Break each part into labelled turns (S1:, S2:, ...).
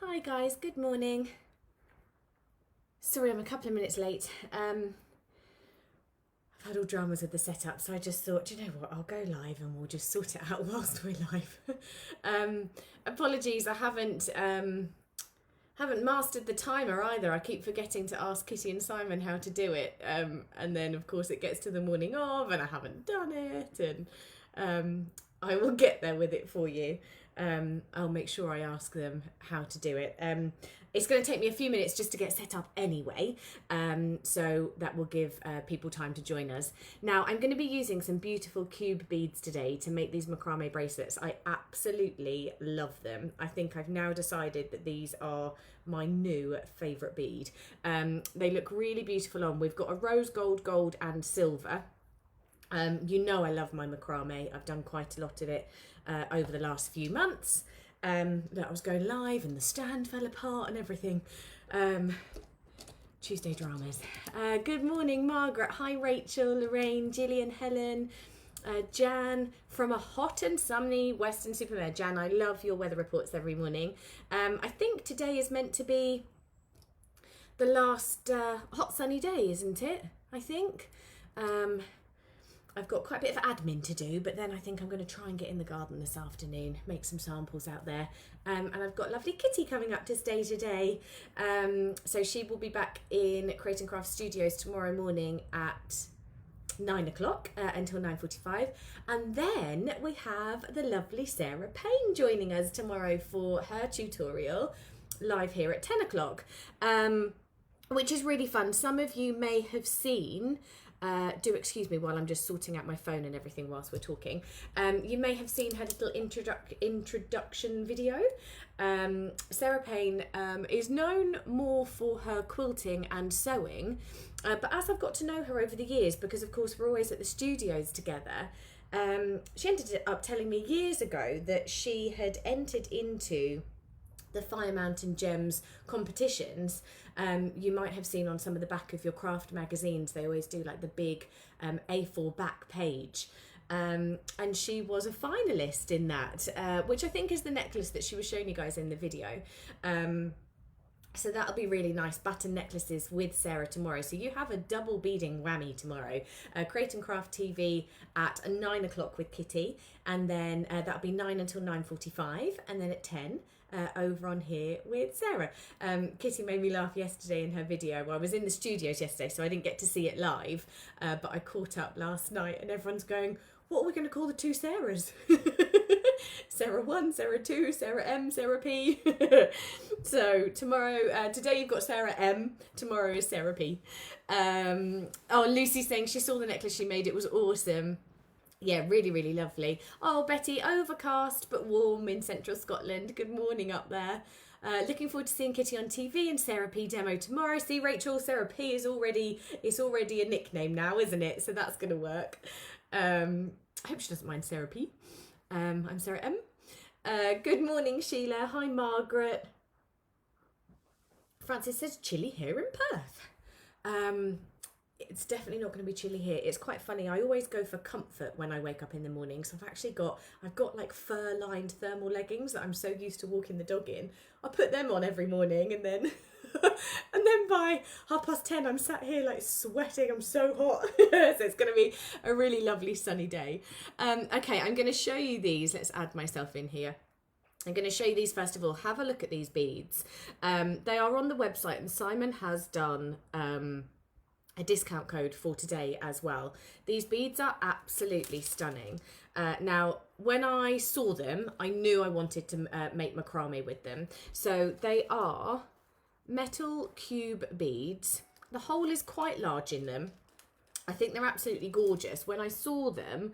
S1: Hi guys, good morning. Sorry I'm a couple of minutes late. I've had all dramas with the setup, so I just thought, do you know what, I'll go live and we'll just sort it out whilst we're live. Apologies, I haven't mastered the timer either. I keep forgetting to ask Kitty and Simon how to do it. And then of course it gets to the morning of and I haven't done it, and I will get there with it for you. I'll make sure I ask them how to do it. It's going to take me a few minutes just to get set up anyway, so that will give people time to join us. Now, I'm going to be using some beautiful cube beads today to make these macrame bracelets. I absolutely love them. I think I've now decided that these are my new favourite bead. They look really beautiful on. We've got a rose gold, gold and silver. You know I love my macrame. I've done quite a lot of it over the last few months. That I was going live and the stand fell apart and everything. Tuesday dramas. Good morning, Margaret. Hi, Rachel, Lorraine, Gillian, Helen, Jan from a hot and sunny Weston-super-Mare. Jan, I love your weather reports every morning. I think today is meant to be the last hot sunny day, isn't it? I think. I've got quite a bit of admin to do, but then I think I'm going to try and get in the garden this afternoon, make some samples out there. And I've got lovely Kitty coming up to stay today. So she will be back in Create and Craft Studios tomorrow morning at 9 o'clock until 9:45. And then we have the lovely Sarah Payne joining us tomorrow for her tutorial live here at 10 o'clock, which is really fun. Some of you may have seen... do excuse me while I'm just sorting out my phone and everything whilst we're talking. You may have seen her little introduction video. Sarah Payne is known more for her quilting and sewing, but as I've got to know her over the years, because of course we're always at the studios together, she ended up telling me years ago that she had entered into the Fire Mountain Gems competitions. You might have seen on some of the back of your craft magazines, they always do like the big A4 back page. And she was a finalist in that, which I think is the necklace that she was showing you guys in the video. So that'll be really nice, button necklaces with Sarah tomorrow. So you have a double beading whammy tomorrow. Create and Craft TV at 9 o'clock with Kitty, and then that'll be 9 until 9:45, and then at 10 over on here with Sarah. Kitty made me laugh yesterday in her video. Well, I was in the studios yesterday, so I didn't get to see it live, but I caught up last night and everyone's going, what are we going to call the two Sarahs? Sarah 1, Sarah 2, Sarah M, Sarah P. So tomorrow, today you've got Sarah M, tomorrow is Sarah P. Oh, Lucy's saying she saw the necklace she made, it was awesome. Yeah, really, really lovely. Oh, Betty, overcast but warm in central Scotland. Good morning up there. Looking forward to seeing Kitty on TV and Sarah P demo tomorrow. See, Rachel, Sarah P is already a nickname now, isn't it? So that's going to work. I hope she doesn't mind Sarah P. I'm Sarah M. Good morning, Sheila. Hi, Margaret. Francis says chilly here in Perth. It's definitely not going to be chilly here. It's quite funny. I always go for comfort when I wake up in the morning. So I've got like fur-lined thermal leggings that I'm so used to walking the dog in. I put them on every morning, and then by 10:30 I'm sat here like sweating. I'm so hot. So it's going to be a really lovely sunny day. Okay, I'm going to show you these. Let's add myself in here. I'm going to show you these first of all. Have a look at these beads. They are on the website, and Simon has done a discount code for today as well. These beads are absolutely stunning. Now, when I saw them, I knew I wanted to make macrame with them. So they are metal cube beads. The hole is quite large in them. I think they're absolutely gorgeous. When I saw them,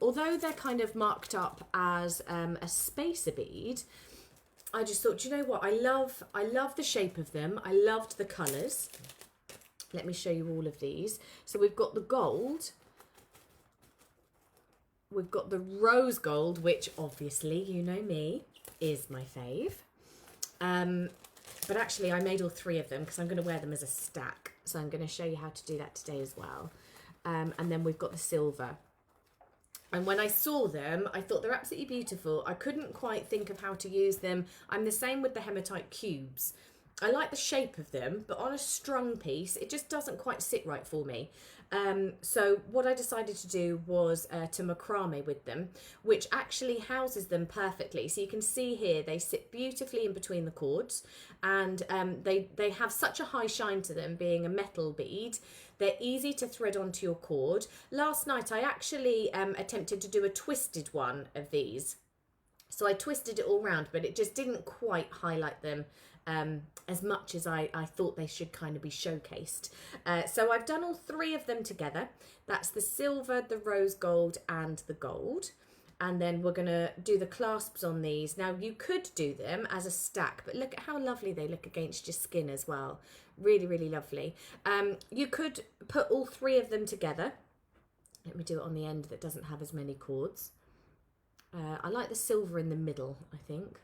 S1: although they're kind of marked up as a spacer bead, I just thought, do you know what? I love the shape of them. I loved the colours. Let me show you all of these. So we've got the gold. We've got the rose gold, which obviously, you know me, is my fave. But actually I made all three of them because I'm going to wear them as a stack. So I'm going to show you how to do that today as well. And then we've got the silver. And when I saw them, I thought they're absolutely beautiful. I couldn't quite think of how to use them. I'm the same with the hematite cubes. I like the shape of them, but on a strung piece, it just doesn't quite sit right for me. So what I decided to do was to macrame with them, which actually houses them perfectly. So you can see here, they sit beautifully in between the cords, and they have such a high shine to them, being a metal bead. They're easy to thread onto your cord. Last night, I actually attempted to do a twisted one of these. So I twisted it all round, but it just didn't quite highlight them as much as I thought they should kind of be showcased. So I've done all three of them together. That's the silver, the rose gold, and the gold. And then we're going to do the clasps on these. Now, you could do them as a stack, but look at how lovely they look against your skin as well. Really, really lovely. You could put all three of them together. Let me do it on the end that doesn't have as many cords. I like the silver in the middle, I think.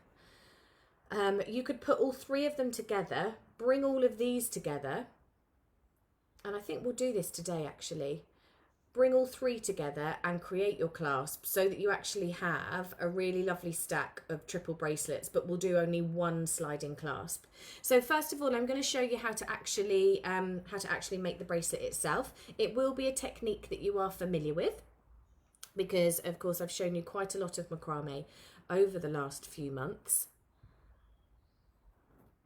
S1: You could put all three of them together, bring all of these together, and I think we'll do this today actually. Bring all three together and create your clasp so that you actually have a really lovely stack of triple bracelets, but we'll do only one sliding clasp. So first of all, I'm going to show you how to actually make the bracelet itself. It will be a technique that you are familiar with, because of course I've shown you quite a lot of macrame over the last few months.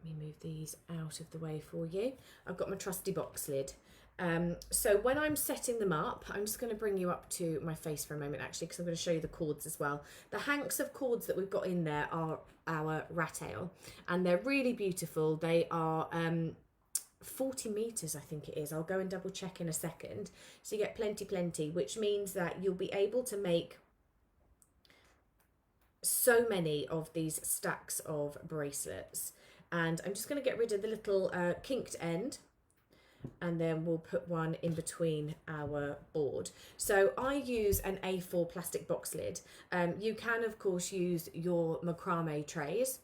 S1: Let me move these out of the way for you. I've got my trusty box lid. So when I'm setting them up, I'm just going to bring you up to my face for a moment actually, because I'm going to show you the cords as well. The hanks of cords that we've got in there are our rat tail, and they're really beautiful. They are 40 meters, I think it is. I'll go and double check in a second. So you get plenty, which means that you'll be able to make so many of these stacks of bracelets. And I'm just going to get rid of the little kinked end, and then we'll put one in between our board. So I use an A4 plastic box lid. You can of course use your macrame trays,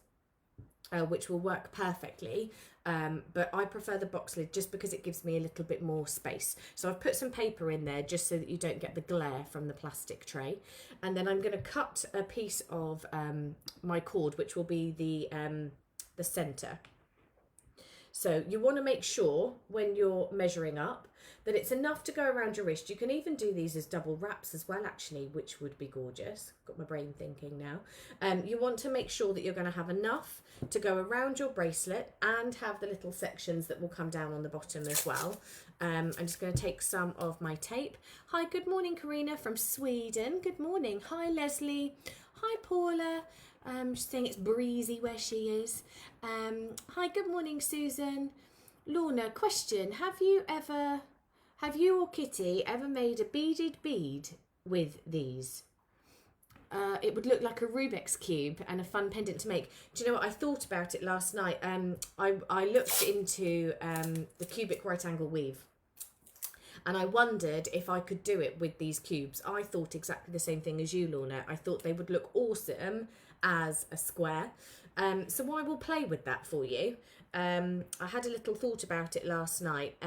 S1: which will work perfectly, but I prefer the box lid just because it gives me a little bit more space. So I've put some paper in there just so that you don't get the glare from the plastic tray. And then I'm going to cut a piece of my cord, which will be the center. So you want to make sure when you're measuring up that it's enough to go around your wrist. You can even do these as double wraps as well actually, which would be gorgeous. Got my brain thinking now. You want to make sure that you're going to have enough to go around your bracelet and have the little sections that will come down on the bottom as well. I'm just going to take some of my tape. Hi, good morning Karina from Sweden. Good morning. Hi Leslie. Hi Paula. She's saying it's breezy where she is. Hi, good morning, Susan. Lorna, question: Have you or Kitty ever made a beaded bead with these? It would look like a Rubik's Cube and a fun pendant to make. Do you know what? I thought about it last night. I looked into the cubic right angle weave, and I wondered if I could do it with these cubes. I thought exactly the same thing as you, Lorna. I thought they would look awesome as a square. So I will play with that for you. I had a little thought about it last night.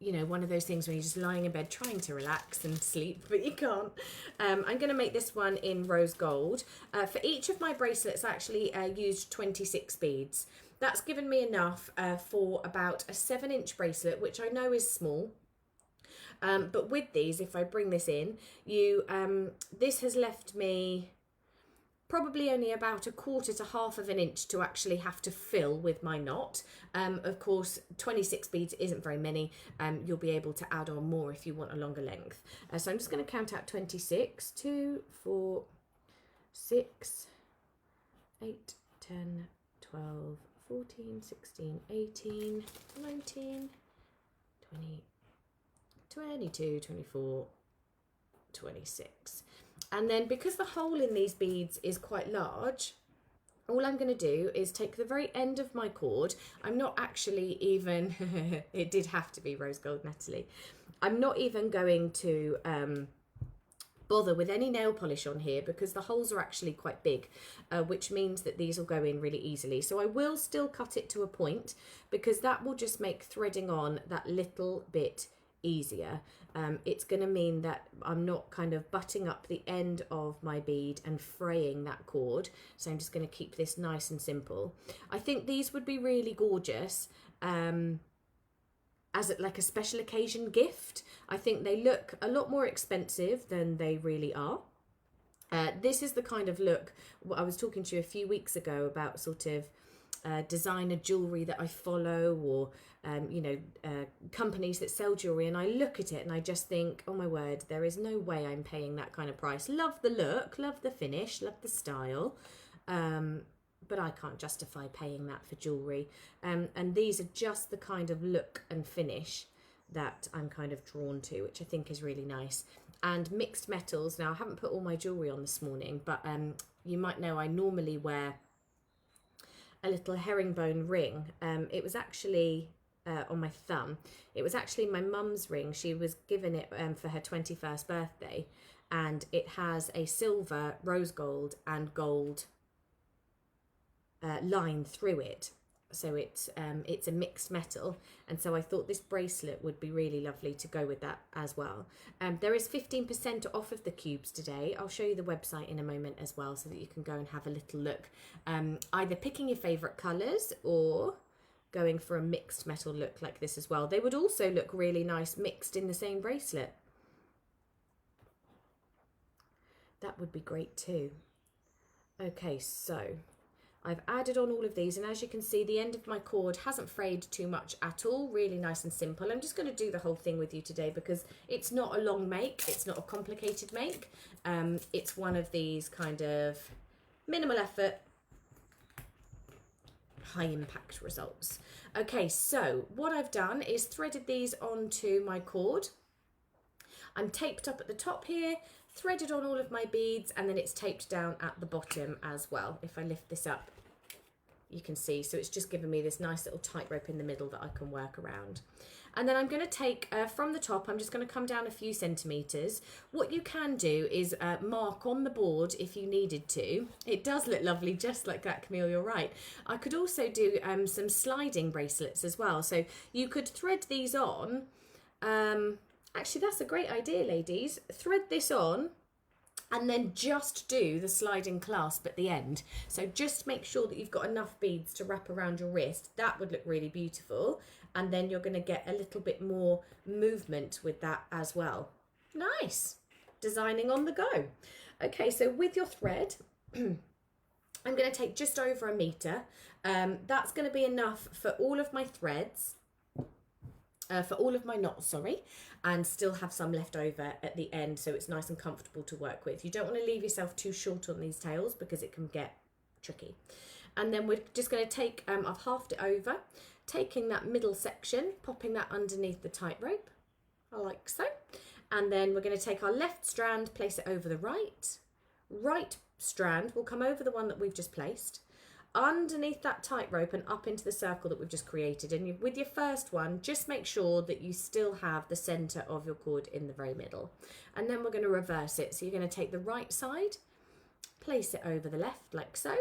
S1: You know, one of those things when you're just lying in bed trying to relax and sleep, but you can't. I'm going to make this one in rose gold. For each of my bracelets, I actually used 26 beads. That's given me enough for about a 7-inch bracelet, which I know is small. But with these, if I bring this in, this has left me probably only about 1/4 to 1/2 of an inch to actually have to fill with my knot. Of course, 26 beads isn't very many. You'll be able to add on more if you want a longer length. So I'm just going to count out 26, 2, 4, 6, 8, 10, 12, 14, 16, 18, 19, 20, 22, 24, 26. And then because the hole in these beads is quite large, all I'm going to do is take the very end of my cord. I'm not actually even, it did have to be rose gold, Natalie. I'm not even going to bother with any nail polish on here because the holes are actually quite big, which means that these will go in really easily. So I will still cut it to a point because that will just make threading on that little bit easier. It's going to mean that I'm not kind of butting up the end of my bead and fraying that cord. So I'm just going to keep this nice and simple. I think these would be really gorgeous as like a special occasion gift. I think they look a lot more expensive than they really are. This is the kind of look, I was talking to you a few weeks ago about sort of designer jewellery that I follow, or companies that sell jewellery, and I look at it and I just think, oh my word, there is no way I'm paying that kind of price. Love the look, love the finish, love the style, but I can't justify paying that for jewellery. And these are just the kind of look and finish that I'm kind of drawn to, which I think is really nice. And mixed metals. Now, I haven't put all my jewellery on this morning, but you might know I normally wear a little herringbone ring. It was actually on my thumb. It was actually my mum's ring. She was given it for her 21st birthday, and it has a silver, rose gold and gold line through it. So it's a mixed metal, and so I thought this bracelet would be really lovely to go with that as well. There is 15% off of the cubes today. I'll show you the website in a moment as well, so that you can go and have a little look. Either picking your favourite colours or going for a mixed metal look like this as well. They would also look really nice mixed in the same bracelet. That would be great too. Okay, so I've added on all of these, and as you can see, the end of my cord hasn't frayed too much at all. Really nice and simple. I'm just going to do the whole thing with you today because it's not a long make. It's not a complicated make. It's one of these kind of minimal effort, high impact results. Okay, so what I've done is threaded these onto my cord. I'm taped up at the top here, threaded on all of my beads, and then it's taped down at the bottom as well. If I lift this up, you can see, so it's just given me this nice little tightrope in the middle that I can work around. And then I'm going to take from the top, I'm just going to come down a few centimetres. What you can do is mark on the board if you needed to. It does look lovely, just like that, Camille, you're right. I could also do some sliding bracelets as well. So you could thread these on. Actually, that's a great idea, ladies. Thread this on and then just do the sliding clasp at the end. So just make sure that you've got enough beads to wrap around your wrist. That would look really beautiful. And then you're going to get a little bit more movement with that as well. Nice. Designing on the go. Okay, so with your thread, I'm going to take just over 1 metre. That's going to be enough for all of my threads. For all of my knots, sorry, and still have some left over at the end, so it's nice and comfortable to work with. You don't want to leave yourself too short on these tails because it can get tricky. And then we're just going to take, I've halved it over, taking that middle section, popping that underneath the tightrope, like so. And then we're going to take our left strand, place it over the right strand will come over the one that we've just placed, underneath that tightrope and up into the circle that we've just created. And with your first one, just make sure that you still have the centre of your cord in the very middle. And then we're going to reverse it. So you're going to take the right side, place it over the left like so.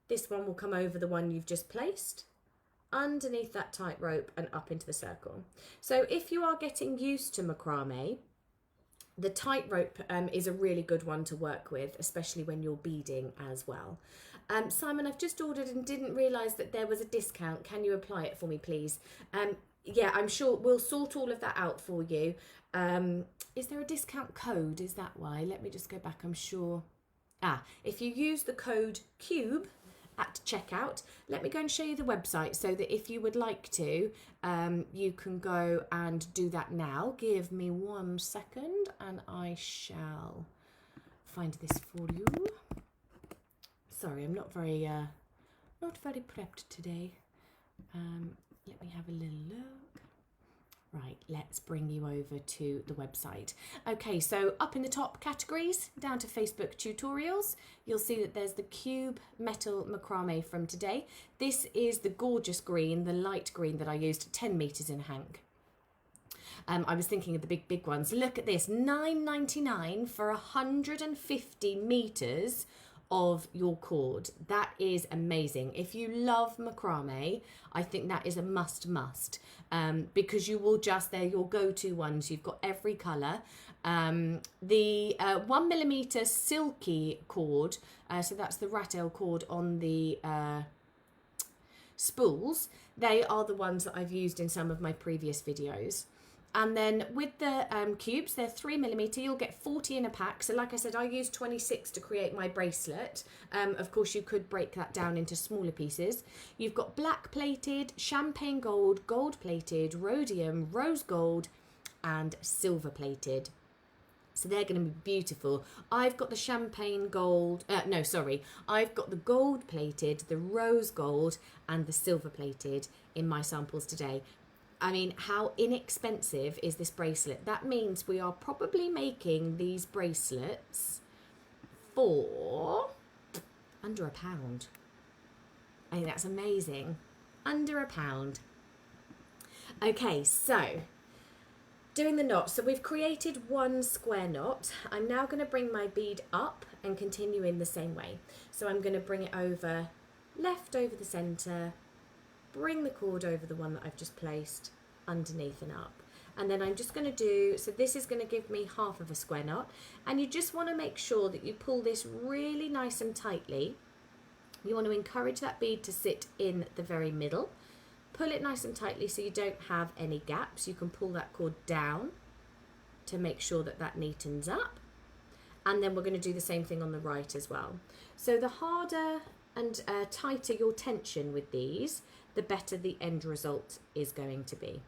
S1: This one will come over the one you've just placed, underneath that tightrope and up into the circle. So if you are getting used to macrame, the tightrope is a really good one to work with, especially when you're beading as well. Simon, I've just ordered and didn't realise that there was a discount. Can you apply it for me, please? Yeah, I'm sure we'll sort all of that out for you. Is there a discount code? Is that why? Let me just go back, I'm sure. If you use the code CUBE at checkout, let me go and show you the website so that if you would like to, you can go and do that now. Give me 1 second and I shall find this for you. Sorry, I'm not very prepped today. Let me have a little look. Right, let's bring you over to the website. Okay, so up in the top categories, down to Facebook tutorials, you'll see that there's the Cube Metal Macrame from today. This is the gorgeous green, the light green that I used, 10 metres in hank. I was thinking of the big ones. Look at this, $9.99 for 150 metres of your cord. That is amazing. If you love macrame, I think that is a must because you will just, they're your go-to ones. You've got every colour. The 1mm silky cord, so that's the rat tail cord on the spools, they are the ones that I've used in some of my previous videos. And then with the cubes, they're 3mm. You'll get 40 in a pack. So like I said, I used 26 to create my bracelet. Of course, you could break that down into smaller pieces. You've got black plated, champagne gold, gold plated, rhodium, rose gold, and silver plated. So they're going to be beautiful. I've got the champagne gold, I've got the gold plated, the rose gold, and the silver plated in my samples today. I mean, how inexpensive is this bracelet? That means we are probably making these bracelets for under £1. I think that's amazing. Under £1. Okay, so doing the knot. So we've created one square knot. I'm now going to bring my bead up and continue in the same way. So I'm going to bring it over, left over the centre, bring the cord over the one that I've just placed, underneath and up. And then I'm just going to do, so this is going to give me half of a square knot. And you just want to make sure that you pull this really nice and tightly. You want to encourage that bead to sit in the very middle. Pull it nice and tightly so you don't have any gaps. You can pull that cord down to make sure that that neatens up. And then we're going to do the same thing on the right as well. So the harder and tighter your tension with these, the better the end result is going to be.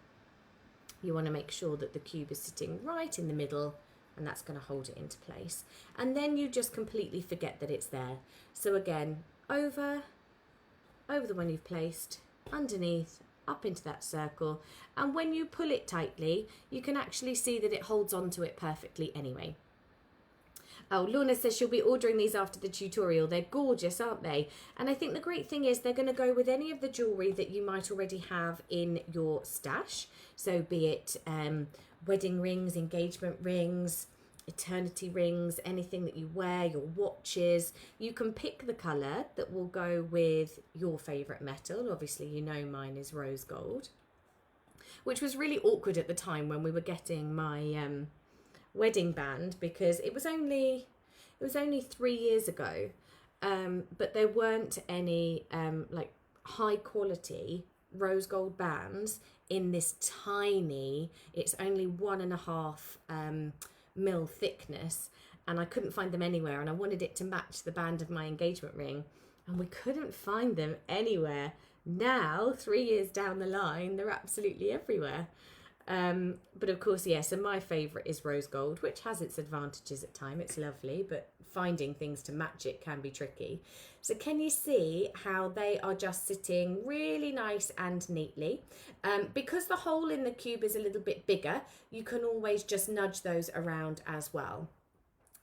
S1: You want to make sure that the cube is sitting right in the middle, and that's going to hold it into place. And then you just completely forget that it's there. So again, over the one you've placed, underneath, up into that circle. And when you pull it tightly, you can actually see that it holds onto it perfectly anyway. Oh, Lorna says she'll be ordering these after the tutorial. They're gorgeous, aren't they? And I think the great thing is they're going to go with any of the jewellery that you might already have in your stash. So be it wedding rings, engagement rings, eternity rings, anything that you wear, your watches. You can pick the colour that will go with your favourite metal. Obviously, you know mine is rose gold, which was really awkward at the time when we were getting my wedding band, because it was only 3 years ago, but there weren't any like high quality rose gold bands in this tiny, it's only 1.5 mil thickness, and I couldn't find them anywhere, and I wanted it to match the band of my engagement ring, and we couldn't find them anywhere. Now, 3 years down the line, they're absolutely everywhere. But of course, yes, and my favourite is rose gold, which has its advantages at times. It's lovely, but finding things to match it can be tricky. So can you see how they are just sitting really nice and neatly? Because the hole in the cube is a little bit bigger, you can always just nudge those around as well.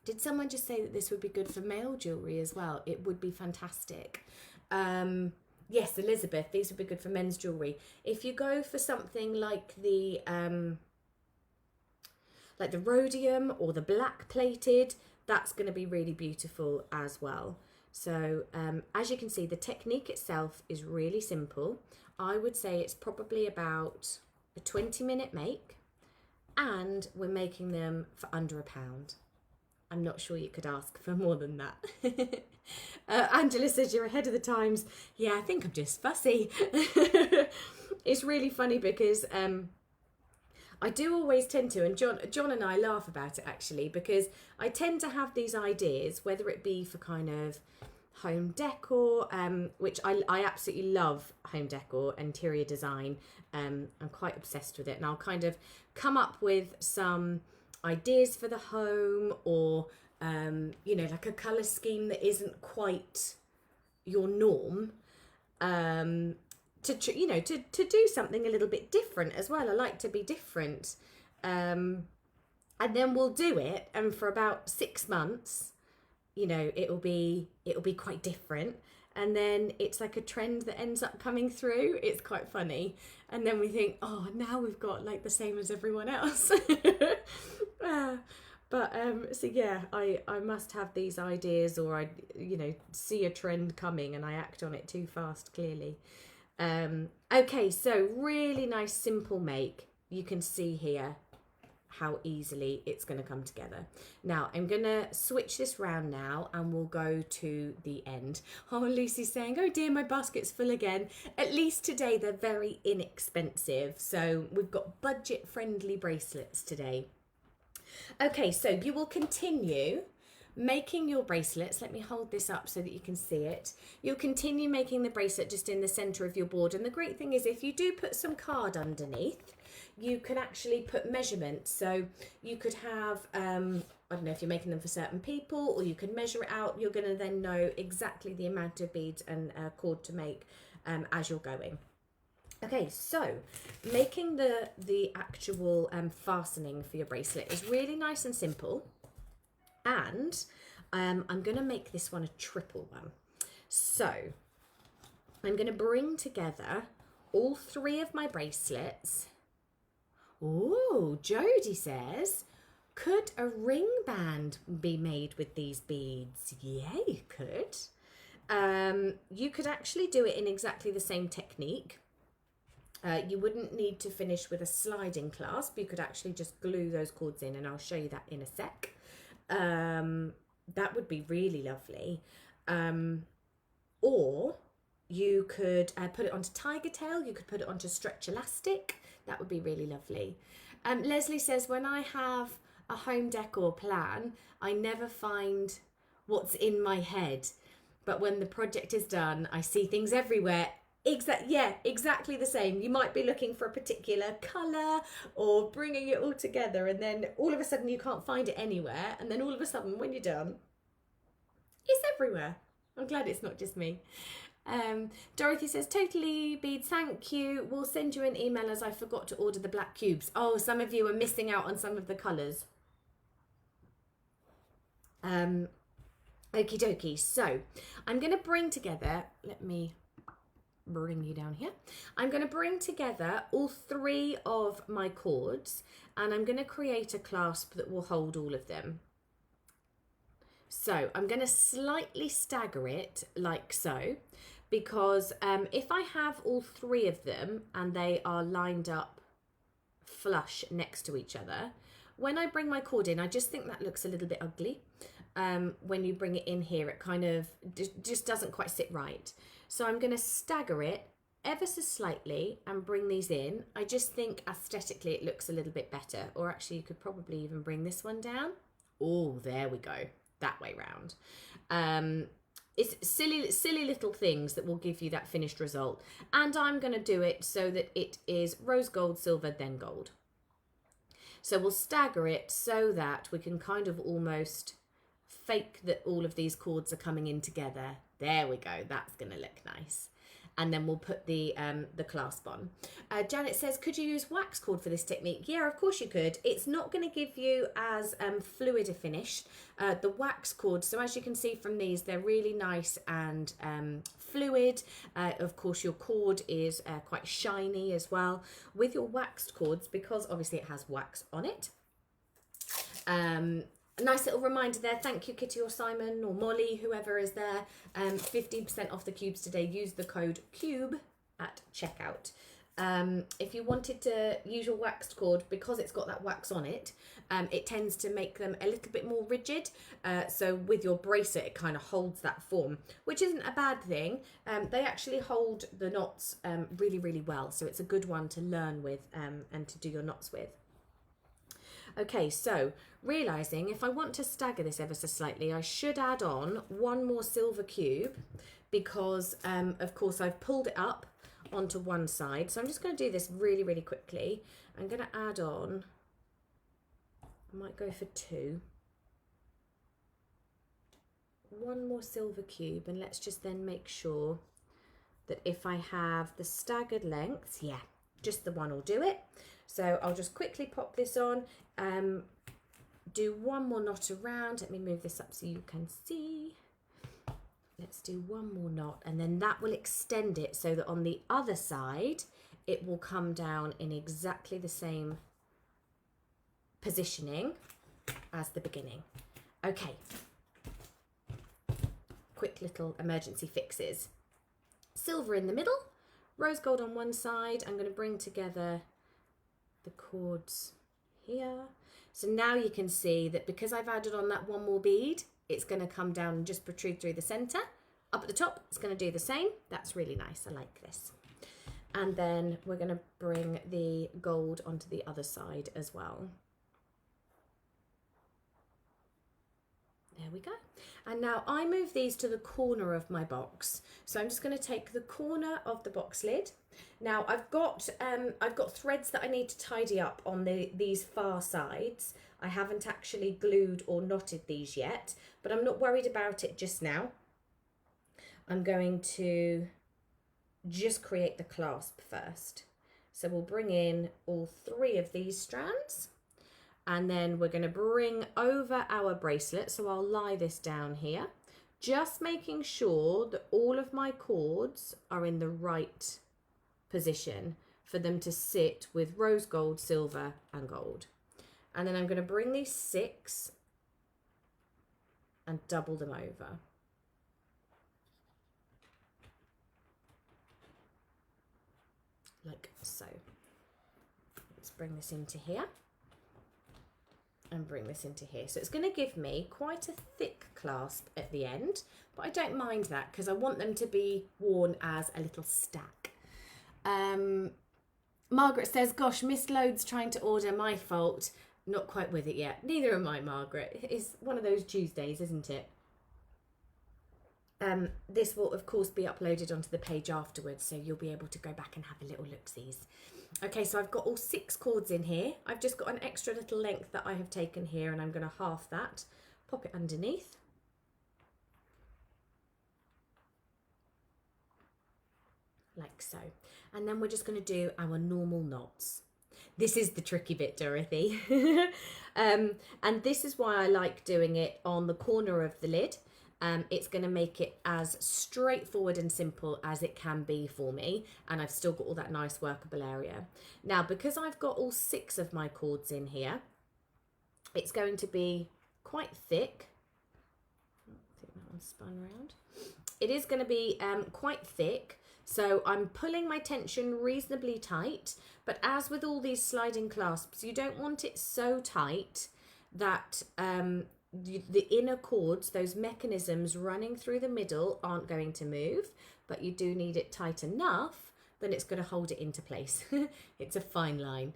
S1: Did someone just say that this would be good for male jewellery as well? It would be fantastic. Yes, Elizabeth, these would be good for men's jewellery. If you go for something like the rhodium or the black plated, that's going to be really beautiful as well. So as you can see, the technique itself is really simple. I would say it's probably about a 20-minute make, and we're making them for under £1. I'm not sure you could ask for more than that. Angela says you're ahead of the times. Yeah, I think I'm just fussy. It's really funny because I do always tend to, and John and I laugh about it actually, because I tend to have these ideas, whether it be for kind of home decor, which I absolutely love home decor, interior design. I'm quite obsessed with it, and I'll kind of come up with some ideas for the home, or you know, like a colour scheme that isn't quite your norm, to do something a little bit different as well. I like to be different, and then we'll do it, and for about 6 months, you know, it'll be quite different, and then it's like a trend that ends up coming through. It's quite funny, and then we think, oh, now we've got like the same as everyone else. But so yeah, I must have these ideas, or I see a trend coming and I act on it too fast, clearly. Okay, so really nice simple make. You can see here how easily it's going to come together. Now I'm going to switch this round now and we'll go to the end. Oh, Lucy's saying, oh dear, my basket's full again. At least today they're very inexpensive, so we've got budget friendly bracelets today. Okay, so you will continue making your bracelets. Let me hold this up so that you can see it. You'll continue making the bracelet just in the center of your board, and the great thing is if you do put some card underneath, you can actually put measurements. So you could have I don't know if you're making them for certain people, or you can measure it out. You're going to then know exactly the amount of beads and cord to make as you're going. Okay, so making the actual fastening for your bracelet is really nice and simple. And I'm going to make this one a triple one. So I'm going to bring together all three of my bracelets. Oh, Jodie says, could a ring band be made with these beads? Yeah, you could. You could actually do it in exactly the same technique. You wouldn't need to finish with a sliding clasp. You could actually just glue those cords in, and I'll show you that in a sec. That would be really lovely. Or you could put it onto tiger tail. You could put it onto stretch elastic. That would be really lovely. Leslie says, when I have a home decor plan, I never find what's in my head. But when the project is done, I see things everywhere. Exactly the same. You might be looking for a particular colour or bringing it all together, and then all of a sudden you can't find it anywhere, and then all of a sudden when you're done, it's everywhere. I'm glad it's not just me. Dorothy says, totally beads, thank you. We'll send you an email as I forgot to order the black cubes. Oh, some of you are missing out on some of the colours. Okie dokie. So I'm going to bring together, let me bring you down here. I'm going to bring together all three of my cords, and I'm going to create a clasp that will hold all of them. So I'm going to slightly stagger it like so, because if I have all three of them and they are lined up flush next to each other, when I bring my cord in, I just think that looks a little bit ugly. When you bring it in here, it kind of just doesn't quite sit right. So I'm going to stagger it ever so slightly and bring these in. I just think aesthetically it looks a little bit better. Or actually you could probably even bring this one down. Oh, there we go. That way round. It's silly little things that will give you that finished result. And I'm going to do it so that it is rose gold, silver, then gold. So we'll stagger it so that we can kind of almost fake that all of these cords are coming in together. There we go. That's going to look nice. And then we'll put the clasp on. Janet says, could you use wax cord for this technique? Yeah, of course you could. It's not going to give you as fluid a finish. The wax cord, so as you can see from these, they're really nice and fluid. Of course, your cord is quite shiny as well. With your waxed cords, because obviously it has wax on it. Nice little reminder there. Thank you, Kitty or Simon or Molly, whoever is there. 15% off the cubes today. Use the code CUBE at checkout. If you wanted to use your waxed cord, because it's got that wax on it, it tends to make them a little bit more rigid. So with your bracelet, it kind of holds that form, which isn't a bad thing. They actually hold the knots really, really well. So it's a good one to learn with and to do your knots with. Okay, so realising if I want to stagger this ever so slightly, I should add on one more silver cube because, of course, I've pulled it up onto one side. So I'm just going to do this really, really quickly. I'm going to add on, I might go for two. One more silver cube, and let's just then make sure that if I have the staggered lengths, yeah, just the one will do it. So I'll just quickly pop this on, do one more knot around. Let me move this up so you can see. Let's do one more knot, and then that will extend it so that on the other side, it will come down in exactly the same positioning. as the beginning. Okay, quick little emergency fixes. Silver in the middle, rose gold on one side. I'm going to bring together the cords here. So now you can see that because I've added on that one more bead, it's going to come down and just protrude through the center. Up at the top, it's going to do the same. That's really nice. I like this. And then we're going to bring the gold onto the other side as well. There we go. And now I move these to the corner of my box. So I'm just going to take the corner of the box lid. Now I've got threads that I need to tidy up on these far sides. I haven't actually glued or knotted these yet, but I'm not worried about it just now. I'm going to just create the clasp first. So we'll bring in all 3 of these strands, and then we're going to bring over our bracelet. So I'll lie this down here, just making sure that all of my cords are in the right position for them to sit with rose gold, silver and gold. And then I'm going to bring these 6 and double them over. Like so. Let's bring this into here and bring this into here. So it's going to give me quite a thick clasp at the end, but I don't mind that because I want them to be worn as a little stack. Margaret says, gosh, missed loads trying to order, my fault. Not quite with it yet. Neither am I, Margaret. It's one of those Tuesdays, isn't it? This will of course be uploaded onto the page afterwards, so you'll be able to go back and have a little look-sees. Okay, so I've got all 6 cords in here. I've just got an extra little length that I have taken here, and I'm going to half that, pop it underneath. Like so. And then we're just going to do our normal knots. This is the tricky bit, Dorothy. And this is why I like doing it on the corner of the lid. It's going to make it as straightforward and simple as it can be for me, and I've still got all that nice workable area. Now, because I've got all 6 of my cords in here, it's going to be quite thick. I think that one's spun around. It is going to be quite thick, so I'm pulling my tension reasonably tight, but as with all these sliding clasps, you don't want it so tight that the inner cords, those mechanisms running through the middle, aren't going to move, but you do need it tight enough that it's going to hold it into place. It's a fine line.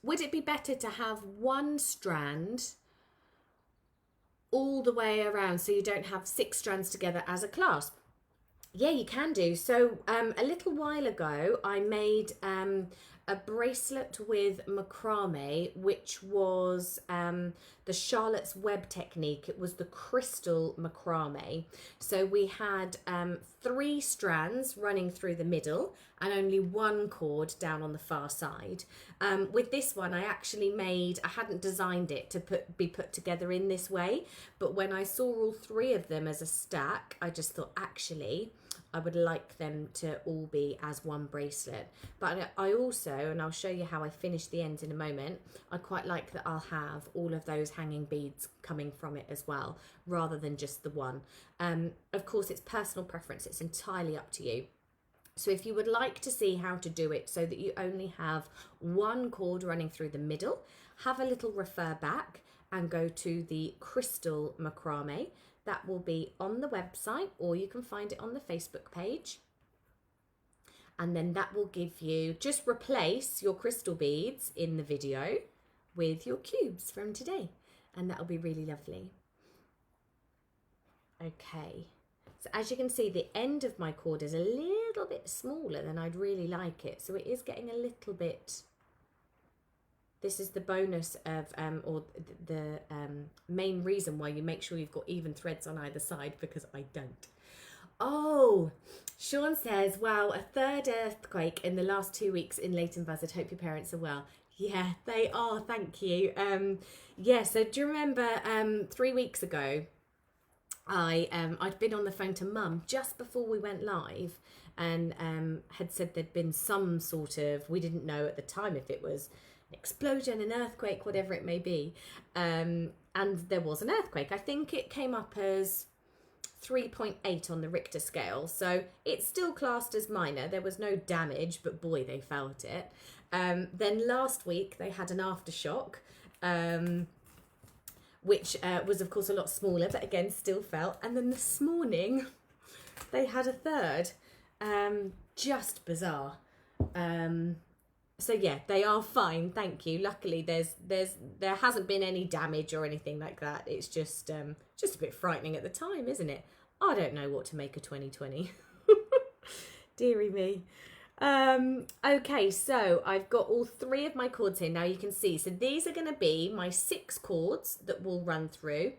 S1: Would it be better to have one strand all the way around so you don't have 6 strands together as a clasp? Yeah, you can do. So a little while ago, I made a bracelet with macrame, which was the Charlotte's Web technique. It was the crystal macrame. So we had 3 strands running through the middle and only 1 cord down on the far side. With this one, I actually I hadn't designed it to be put together in this way, but when I saw all 3 of them as a stack, I just thought, actually, I would like them to all be as one bracelet. But I also, and I'll show you how I finish the ends in a moment, I quite like that I'll have all of those hanging beads coming from it as well, rather than just the one. Of course, it's personal preference. It's entirely up to you. So if you would like to see how to do it so that you only have 1 cord running through the middle, have a little refer back and go to the crystal macrame. That will be on the website, or you can find it on the Facebook page. And then that will give you, just replace your crystal beads in the video with your cubes from today. And that'll be really lovely. Okay, so as you can see, the end of my cord is a little bit smaller than I'd really like it. So it is getting a little bit... This is the bonus of, or the main reason why you make sure you've got even threads on either side, because I don't. Oh, Sean says, wow, a 3rd earthquake in the last 2 weeks in Leighton Buzzard. Hope your parents are well. Yeah, they are. Thank you. Yeah, so do you remember 3 weeks ago, I'd been on the phone to Mum just before we went live, and had said there'd been some sort of, we didn't know at the time if it was explosion, an earthquake, whatever it may be. And there was an earthquake. I think it came up as 3.8 on the Richter scale. So it's still classed as minor. There was no damage, but boy, they felt it. Then last week they had an aftershock, which was of course a lot smaller, but again still felt. And then this morning they had a third. Just bizarre. So yeah, they are fine, thank you. Luckily there hasn't been any damage or anything like that. It's just a bit frightening at the time, isn't it? I don't know what to make of 2020. Deary me. Okay, so I've got all 3 of my chords here now, you can see. So these are going to be my 6 chords that we'll run through.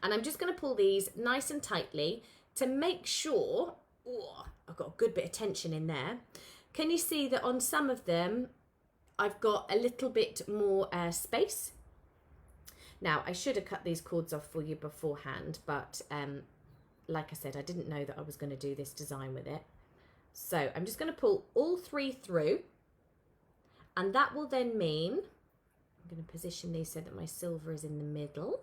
S1: And I'm just going to pull these nice and tightly to make sure, I've got a good bit of tension in there. Can you see that on some of them, I've got a little bit more space? Now, I should have cut these chords off for you beforehand, but like I said, I didn't know that I was going to do this design with it. So I'm just going to pull all 3 through, and that will then mean, I'm going to position these so that my silver is in the middle.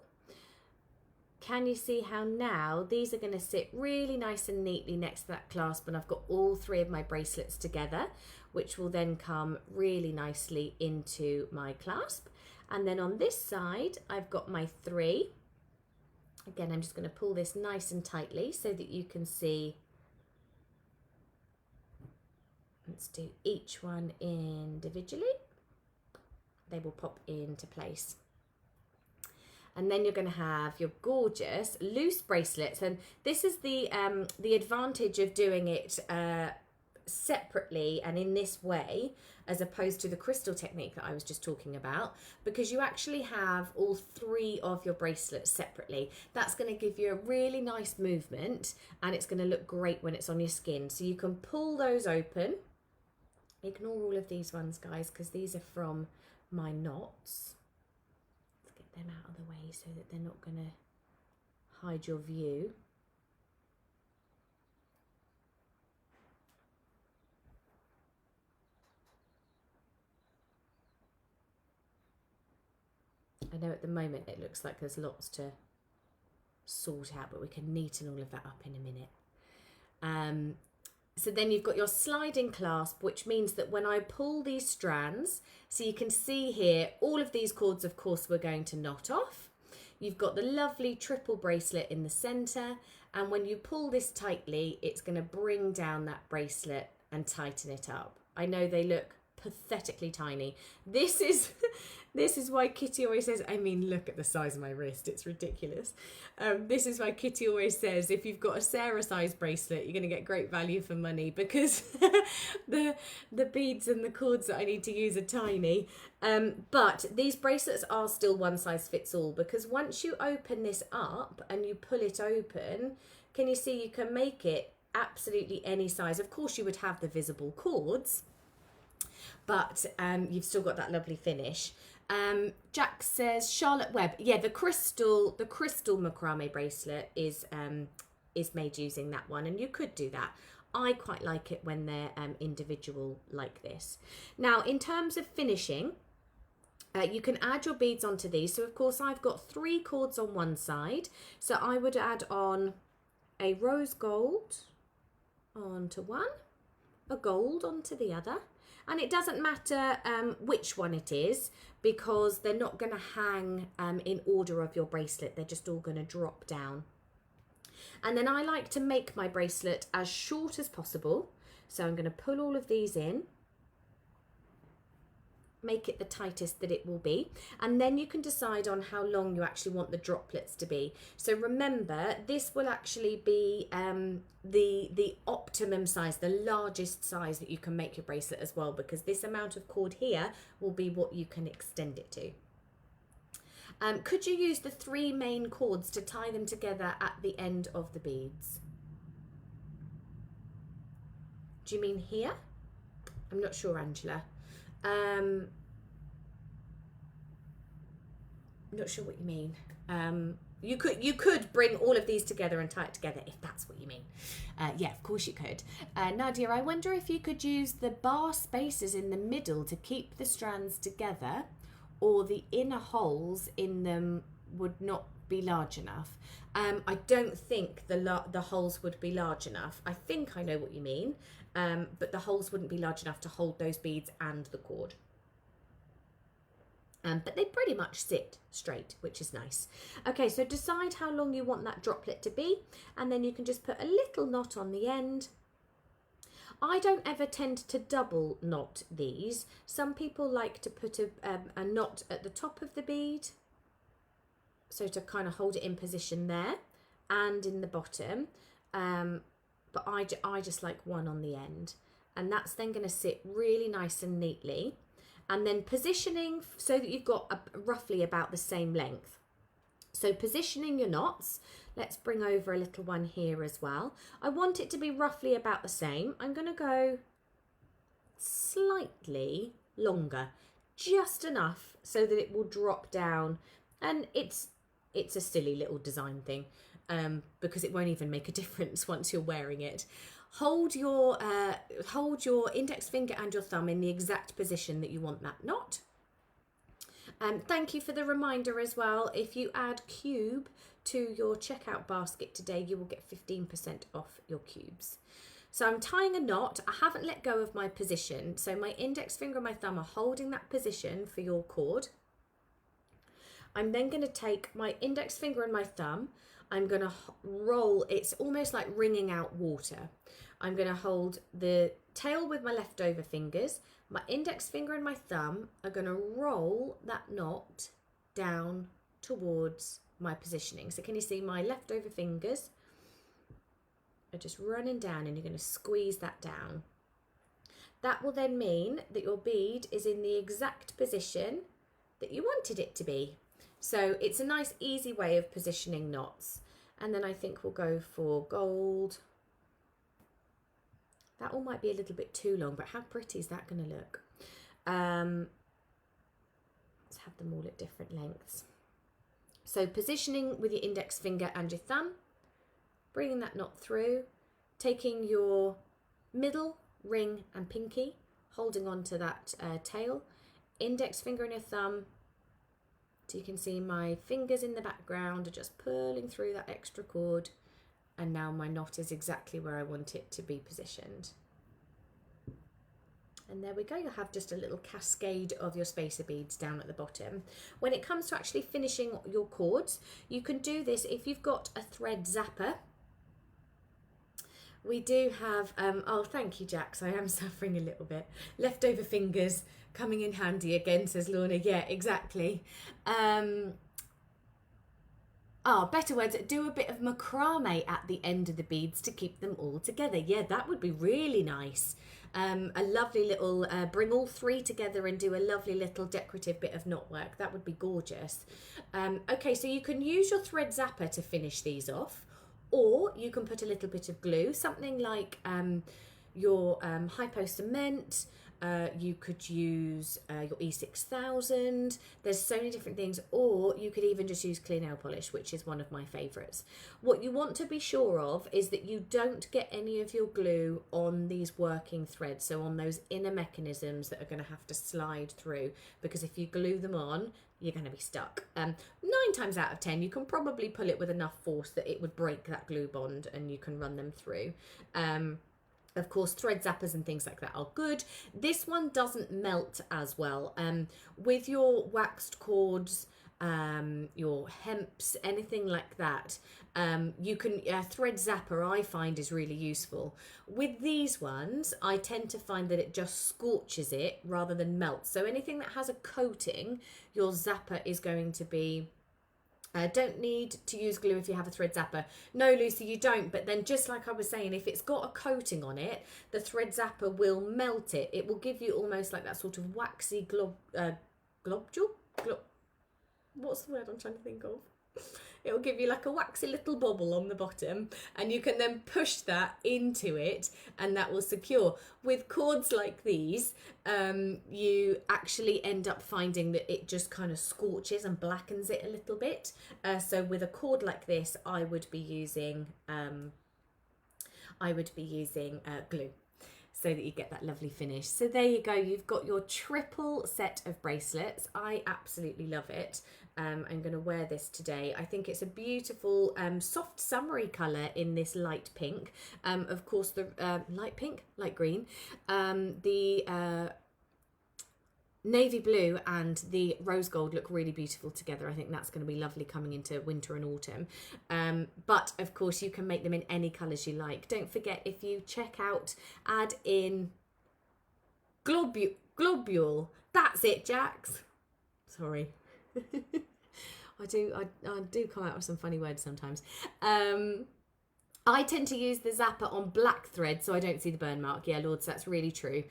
S1: Can you see how now these are going to sit really nice and neatly next to that clasp, and I've got all 3 of my bracelets together, which will then come really nicely into my clasp. And then on this side, I've got my 3. Again, I'm just going to pull this nice and tightly so that you can see. Let's do each one individually. They will pop into place. And then you're going to have your gorgeous loose bracelets. And this is the advantage of doing it separately and in this way, as opposed to the crystal technique that I was just talking about, because you actually have all 3 of your bracelets separately. That's going to give you a really nice movement, and it's going to look great when it's on your skin. So you can pull those open. Ignore all of these ones, guys, because these are from my knots. Let's get them out of the way so that they're not going to hide your view. I know at the moment it looks like there's lots to sort out, but we can neaten all of that up in a minute. So then you've got your sliding clasp, which means that when I pull these strands, so you can see here, all of these cords, of course, we're going to knot off. You've got the lovely triple bracelet in the center. And when you pull this tightly, it's going to bring down that bracelet and tighten it up. I know they look pathetically tiny. This is why Kitty always says, I mean, look at the size of my wrist, it's ridiculous. This is why Kitty always says, if you've got a Sarah size bracelet, you're going to get great value for money, because the beads and the cords that I need to use are tiny. But these bracelets are still one size fits all, because once you open this up and you pull it open, can you see you can make it absolutely any size? Of course you would have the visible cords, but you've still got that lovely finish. Jack says Charlotte Webb. Yeah, the crystal macrame bracelet is made using that one, and you could do that. I quite like it when they're individual like this. Now, in terms of finishing, you can add your beads onto these. So of course I've got 3 cords on one side, so I would add on a rose gold onto one, a gold onto the other. And it doesn't matter which one it is, because they're not going to hang in order of your bracelet. They're just all going to drop down. And then I like to make my bracelet as short as possible. So I'm going to pull all of these in, make it the tightest that it will be, and then you can decide on how long you actually want the droplets to be. So remember, this will actually be the optimum size, the largest size that you can make your bracelet as well, because this amount of cord here will be what you can extend it to. Could you use the 3 main cords to tie them together at the end of the beads? Do you mean here? I'm not sure, Angela. Not sure what you mean. You could bring all of these together and tie it together if that's what you mean. Yeah, of course you could. Nadia, I wonder if you could use the bar spaces in the middle to keep the strands together, or the inner holes in them would not be large enough. I don't think the holes would be large enough. I think I know what you mean, but the holes wouldn't be large enough to hold those beads and the cord. But they pretty much sit straight, which is nice. Okay, so decide how long you want that droplet to be, and then you can just put a little knot on the end. I don't ever tend to double knot these. Some people like to put a knot at the top of the bead, so to kind of hold it in position there, and in the bottom. But I just like one on the end, and that's then going to sit really nice and neatly. And then positioning so that you've got roughly about the same length. So positioning your knots, let's bring over a little one here as well. I want it to be roughly about the same. I'm going to go slightly longer, just enough so that it will drop down. And it's a silly little design thing, because it won't even make a difference once you're wearing it. Hold your index finger and your thumb in the exact position that you want that knot. Thank you for the reminder as well. If you add cube to your checkout basket today, you will get 15% off your cubes. So I'm tying a knot. I haven't let go of my position. So my index finger and my thumb are holding that position for your cord. I'm then going to take my index finger and my thumb. I'm going to roll. It's almost like wringing out water. I'm going to hold the tail with my leftover fingers. My index finger and my thumb are going to roll that knot down towards my positioning. So can you see my leftover fingers are just running down, and you're going to squeeze that down. That will then mean that your bead is in the exact position that you wanted it to be. So it's a nice easy way of positioning knots. And then I think we'll go for gold. That all might be a little bit too long, but how pretty is that going to look? Let's have them all at different lengths. So positioning with your index finger and your thumb, bringing that knot through, taking your middle, ring and pinky, holding on to that tail, index finger and your thumb. So you can see my fingers in the background are just pulling through that extra cord, and now my knot is exactly where I want it to be positioned. And there we go, you'll have just a little cascade of your spacer beads down at the bottom. When it comes to actually finishing your cords, you can do this if you've got a thread zapper. We do have, oh thank you Jax, I am suffering a little bit. Leftover fingers coming in handy again, says Lorna. Yeah, exactly. Better words, do a bit of macrame at the end of the beads to keep them all together. Yeah, that would be really nice. A lovely little, bring all three together and do a lovely little decorative bit of knot work. That would be gorgeous. Okay, so you can use your thread zapper to finish these off, or you can put a little bit of glue, something like your Hypo Cement. You could use your E6000. There's so many different things, or you could even just use clear nail polish, which is one of my favourites. What you want to be sure of is that you don't get any of your glue on these working threads, so on those inner mechanisms that are going to have to slide through, because if you glue them on, you're going to be stuck. 9 times out of 10, you can probably pull it with enough force that it would break that glue bond and you can run them through. Of course, thread zappers and things like that are good. This one doesn't melt as well. With your waxed cords, your hemps, anything like that, you can, thread zapper I find is really useful. With these ones, I tend to find that it just scorches it rather than melts. So anything that has a coating, your zapper is going to be... don't need to use glue if you have a thread zapper. No, Lucy, you don't. But then just like I was saying, if it's got a coating on it, the thread zapper will melt it. It will give you almost like that sort of waxy globule? What's the word I'm trying to think of? It'll give you like a waxy little bubble on the bottom, and you can then push that into it and that will secure. With cords like these, you actually end up finding that it just kind of scorches and blackens it a little bit. So with a cord like this, I would be using glue, so that you get that lovely finish. So there you go, you've got your triple set of bracelets. I absolutely love it. I'm going to wear this today. I think it's a beautiful soft summery colour in this light pink. Of course, the light green, the navy blue and the rose gold look really beautiful together. I think that's going to be lovely coming into winter and autumn. But of course you can make them in any colours you like. Don't forget, if you check out, add in globule. That's it, Jax. Sorry. I do come out with some funny words sometimes. I tend to use the Zapper on black thread so I don't see the burn mark. Yeah, Lords, that's really true.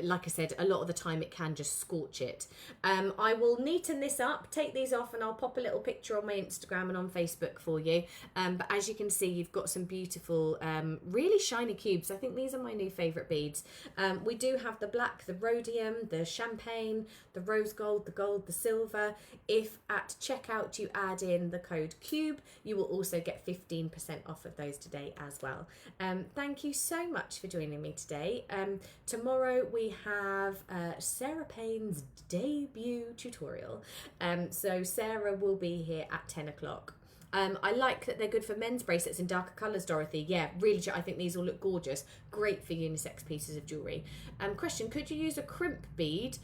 S1: Like I said, a lot of the time it can just scorch it. I will neaten this up, take these off, and I'll pop a little picture on my Instagram and on Facebook for you. But as you can see, you've got some beautiful, really shiny cubes. I think these are my new favourite beads. We do have the black, the rhodium, the champagne, the rose gold, the silver. If at checkout you add in the code CUBE, you will also get 15% off of those today as well. Thank you so much for joining me today. Tomorrow we have Sarah Payne's debut tutorial. So Sarah will be here at 10 o'clock. I like that they're good for men's bracelets in darker colours, Dorothy. Yeah, really, I think these all look gorgeous. Great for unisex pieces of jewellery. Question, could you use a crimp bead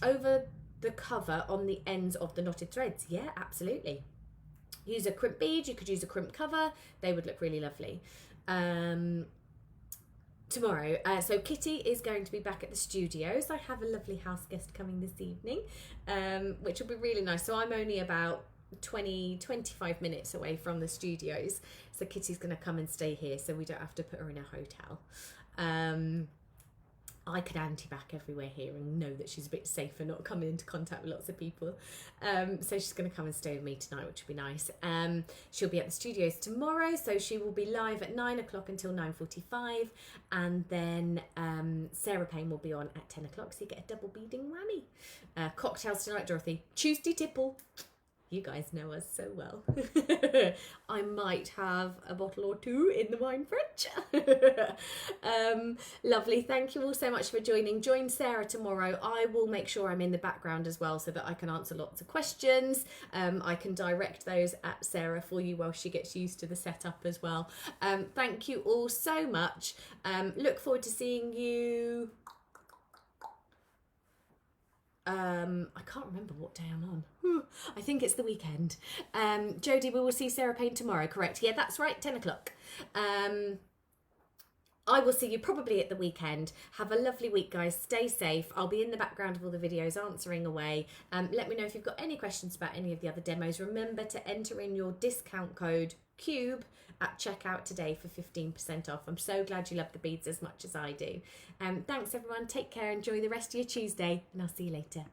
S1: over the cover on the ends of the knotted threads? Yeah, absolutely. Use a crimp bead, you could use a crimp cover, they would look really lovely. Tomorrow, so Kitty is going to be back at the studios. I have a lovely house guest coming this evening, which will be really nice. So I'm only about 25 minutes away from the studios, so Kitty's going to come and stay here so we don't have to put her in a hotel. I could anti-back everywhere here and know that she's a bit safer not coming into contact with lots of people. So she's going to come and stay with me tonight, which will be nice. She'll be at the studios tomorrow, so she will be live at 9 o'clock until 9:45. And then Sarah Payne will be on at 10 o'clock, so you get a double beading whammy. Cocktails tonight, Dorothy. Tuesday tipple. You guys know us so well. I might have a bottle or two in the wine fridge. Lovely. Thank you all so much for joining. Join Sarah tomorrow. I will make sure I'm in the background as well so that I can answer lots of questions. I can direct those at Sarah for you while she gets used to the setup as well. Thank you all so much. Look forward to seeing you. I can't remember what day I'm on. I think it's the weekend. Jodie, we will see Sarah Payne tomorrow, correct? Yeah, that's right, 10 o'clock. I will see you probably at the weekend. Have a lovely week, guys. Stay safe. I'll be in the background of all the videos answering away. Let me know if you've got any questions about any of the other demos. Remember to enter in your discount code CUBE at checkout today for 15% off. I'm so glad you love the beads as much as I do. Thanks everyone, take care, enjoy the rest of your Tuesday, and I'll see you later.